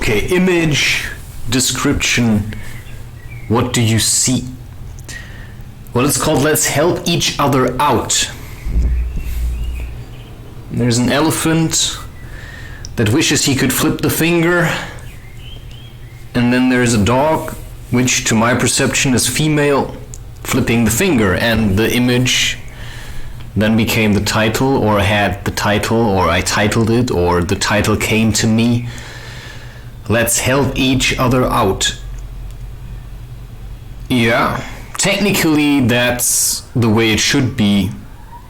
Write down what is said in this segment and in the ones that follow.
Okay, image, description, what do you see? Well, it's called Let's Help Each Other Out. There's an elephant that wishes he could flip the finger, and then there's a dog, which to my perception is female, flipping the finger, and the image then became the title, or had the title, or I titled it, or the title came to me. Let's help each other out. Yeah, technically that's the way it should be,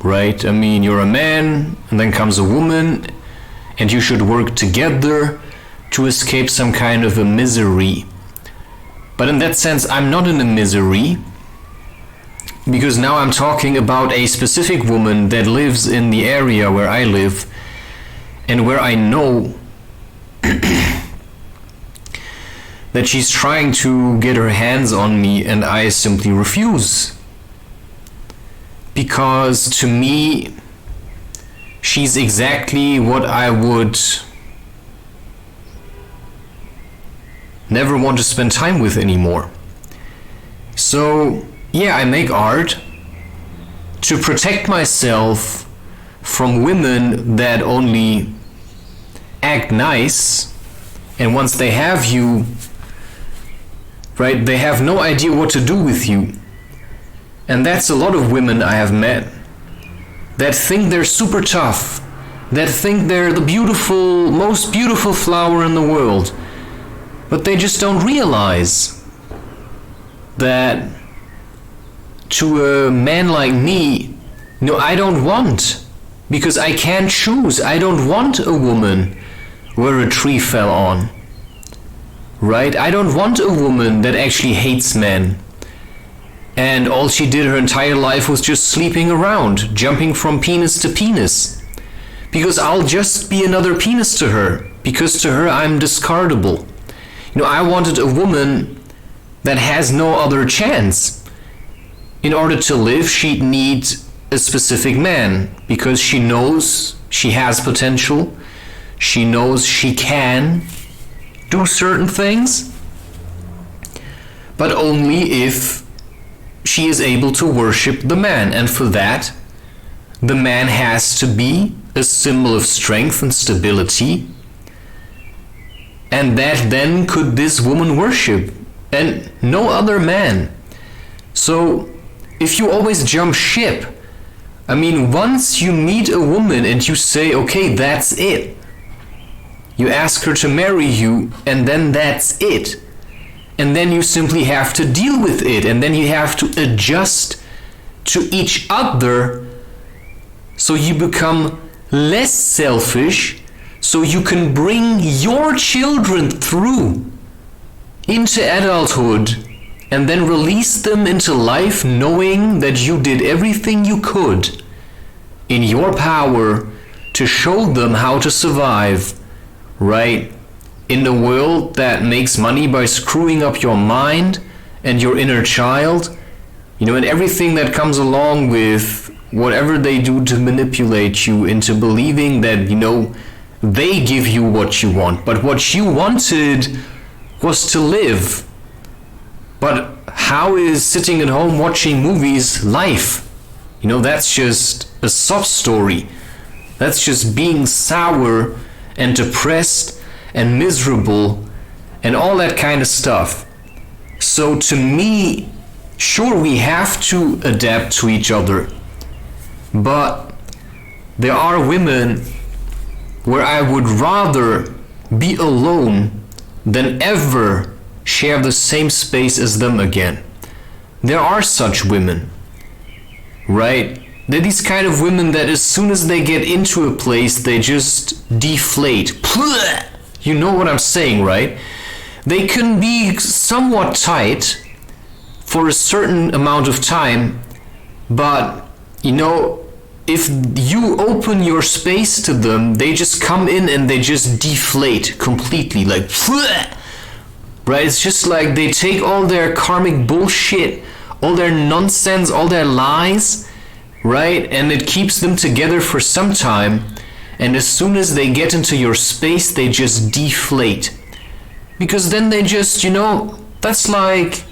right? I mean, you're a man, and then comes a woman, and you should work together to escape some kind of a misery. But in that sense, I'm not in a misery, because now I'm talking about a specific woman that lives in the area where I live, and where I know that she's trying to get her hands on me, and I simply refuse. Because to me, she's exactly what I would never want to spend time with anymore. So, yeah, I make art to protect myself from women that only act nice, and once they have you, right, they have no idea what to do with you. And that's a lot of women I have met that think they're super tough, that think they're the beautiful, most beautiful flower in the world, but they just don't realize that to a man like me, no, I don't want, because I can't choose. I don't want a woman where a tree fell on. Right? I don't want a woman that actually hates men, and all she did her entire life was just sleeping around, jumping from penis to penis. Because I'll just be another penis to her, because to her I'm discardable. You know, I wanted a woman that has no other chance. In order to live, she'd need a specific man, because she knows she has potential, she knows she can do certain things, but only if she is able to worship the man. And for that, the man has to be a symbol of strength and stability, and that then could this woman worship, and no other man. So if you always jump ship, I mean, once you meet a woman and you say, okay, that's it, you ask her to marry you, and then that's it. And then you simply have to deal with it, and then you have to adjust to each other, so you become less selfish, so you can bring your children through into adulthood, and then release them into life knowing that you did everything you could in your power to show them how to survive. Right? In a world that makes money by screwing up your mind and your inner child, you know, and everything that comes along with whatever they do to manipulate you into believing that, you know, they give you what you want, but what you wanted was to live. But how is sitting at home watching movies life? You know, that's just a sob story. That's just being sour and depressed and miserable and all that kind of stuff. So to me, sure, we have to adapt to each other, but there are women where I would rather be alone than ever share the same space as them again. There are such women, right? They're these kind of women that as soon as they get into a place, they just deflate. You know what I'm saying, right? They can be somewhat tight for a certain amount of time, but, you know, if you open your space to them, they just come in and they just deflate completely, like, right? It's just like they take all their karmic bullshit, all their nonsense, all their lies, right? And it keeps them together for some time, and as soon as they get into your space, they just deflate. Because then they just, that's like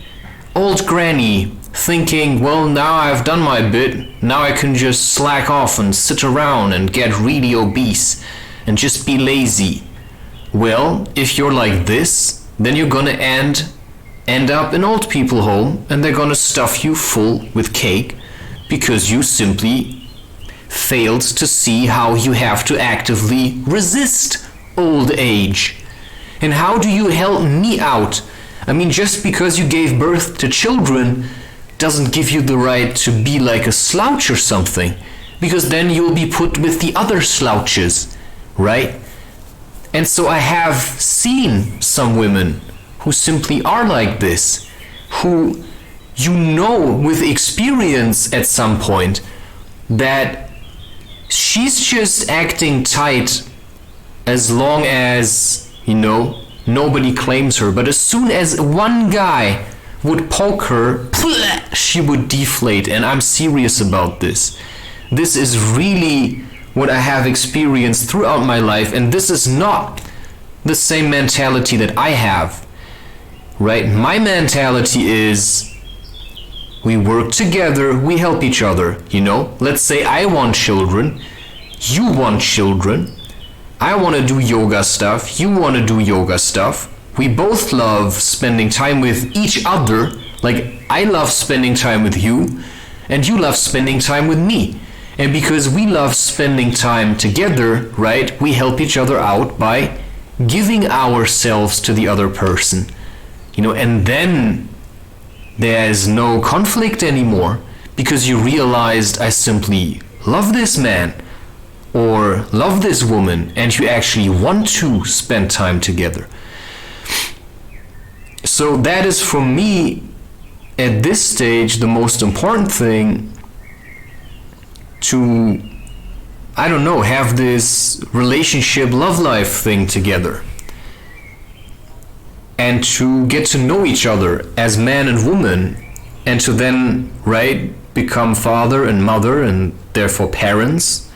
old granny thinking, well, now I've done my bit, now I can just slack off and sit around and get really obese and just be lazy. Well, if you're like this, then you're gonna end up in old people home, and they're gonna stuff you full with cake because you simply failed to see how you have to actively resist old age. And how do you help me out? I mean, just because you gave birth to children doesn't give you the right to be like a slouch or something, because then you'll be put with the other slouches, right? And so I have seen some women who simply are like this, who with experience at some point that she's just acting tight as long as, nobody claims her. But as soon as one guy would poke her, she would deflate. And I'm serious about this. This is really what I have experienced throughout my life, and this is not the same mentality that I have, right? My mentality is we work together, we help each other, Let's say I want children, you want children, I want to do yoga stuff, you want to do yoga stuff. We both love spending time with each other, like I love spending time with you, and you love spending time with me. And because we love spending time together, right, we help each other out by giving ourselves to the other person, and then there's no conflict anymore, because you realized I simply love this man or love this woman, and you actually want to spend time together. So that is for me at this stage the most important thing, to have this relationship love life thing together, and to get to know each other as man and woman, and to then become father and mother and therefore parents,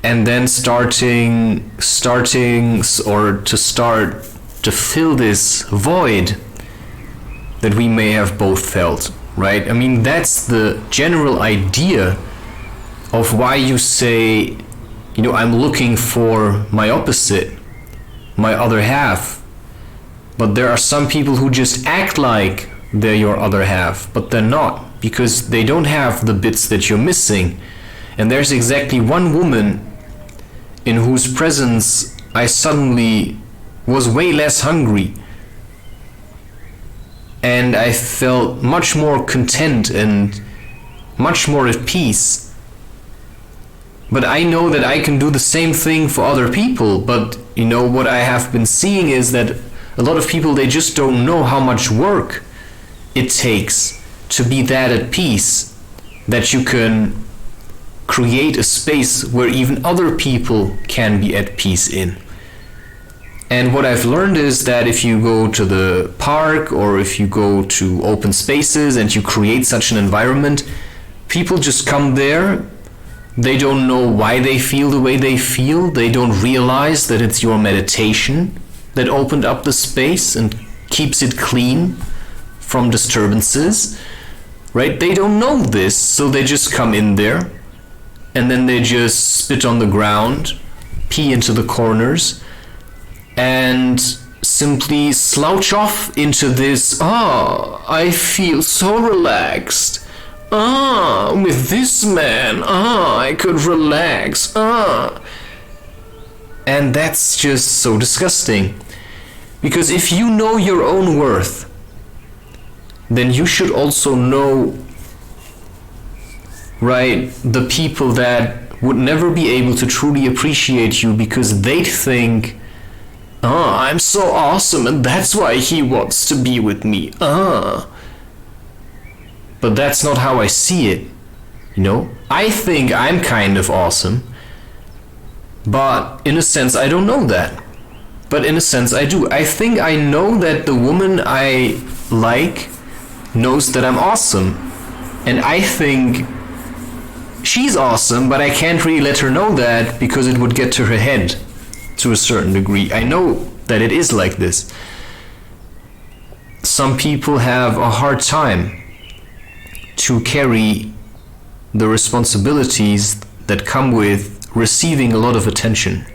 and then start to fill this void that we may have both felt, right? I mean, that's the general idea of why you say, I'm looking for my opposite, my other half. But there are some people who just act like they're your other half, but they're not, because they don't have the bits that you're missing. And there's exactly one woman in whose presence I suddenly was way less hungry, and I felt much more content and much more at peace. But I know that I can do the same thing for other people, but what I have been seeing is that a lot of people, they just don't know how much work it takes to be that at peace, that you can create a space where even other people can be at peace in. And what I've learned is that if you go to the park or if you go to open spaces and you create such an environment, people just come there. They don't know why they feel the way they feel. They don't realize that it's your meditation that opened up the space and keeps it clean from disturbances, right? They don't know this, so they just come in there and then they just spit on the ground, pee into the corners, and simply slouch off into this, I feel so relaxed. With this man, I could relax. And that's just so disgusting. Because if you know your own worth, then you should also know, the people that would never be able to truly appreciate you because they'd think, I'm so awesome and that's why he wants to be with me. But that's not how I see it. I think I'm kind of awesome, but in a sense I don't know that. But in a sense I do. I think I know that the woman I like knows that I'm awesome, and I think she's awesome, but I can't really let her know that because it would get to her head to a certain degree. I know that it is like this. Some people have a hard time to carry the responsibilities that come with receiving a lot of attention.